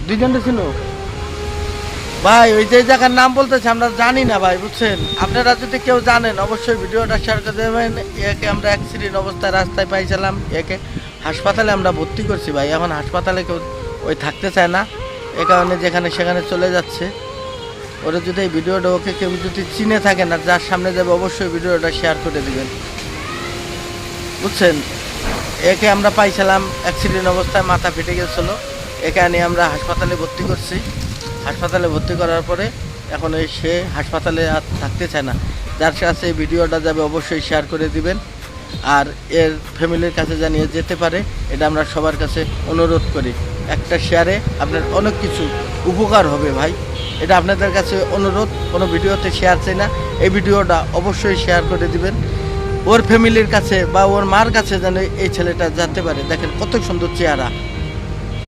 দুইজনটা ছিল ভাই। ওই যে জায়গার নাম বলতেছে আমরা জানি না ভাই, বুঝছেন? আপনারা যদি কেউ জানেন অবশ্যই ভিডিওটা শেয়ার করে দেবেন। একে আমরা অ্যাক্সিডেন্ট অবস্থায় রাস্তায় পাইছিলাম, একে হাসপাতালে আমরা ভর্তি করছি ভাই। এখন হাসপাতালে কেউ ওই থাকতে চায় না, এ কারণে যেখানে সেখানে চলে যাচ্ছে। ওরা যদি এই ভিডিওটা ওকে কেউ যদি চিনে থাকেন আর যার সামনে যাবে অবশ্যই ভিডিওটা শেয়ার করে দিবেন, বুঝছেন? একে আমরা পাইছিলাম অ্যাক্সিডেন্ট অবস্থায়, মাথা ফেটে গেছিলো। একে নিয়ে আমরা হাসপাতালে ভর্তি করছি। হাসপাতালে ভর্তি করার পরে এখন সে হাসপাতালে আর থাকতে চায় না। যার কাছে এই ভিডিওটা যাবে অবশ্যই শেয়ার করে দিবেন, আর এর ফ্যামিলির কাছে জানিয়ে যেতে পারে, এটা আমরা সবার কাছে অনুরোধ করি। একটা শেয়ারে আপনার অনেক কিছু উপকার হবে ভাই, এটা আপনাদের কাছে অনুরোধ। কোনো ভিডিওতে শেয়ার চাই না, এই ভিডিওটা অবশ্যই শেয়ার করে দিবেন ওর ফ্যামিলির কাছে বা ওর মার কাছে, যেন এই ছেলেটা যেতে পারে। দেখেন কত সুন্দর চেহারা।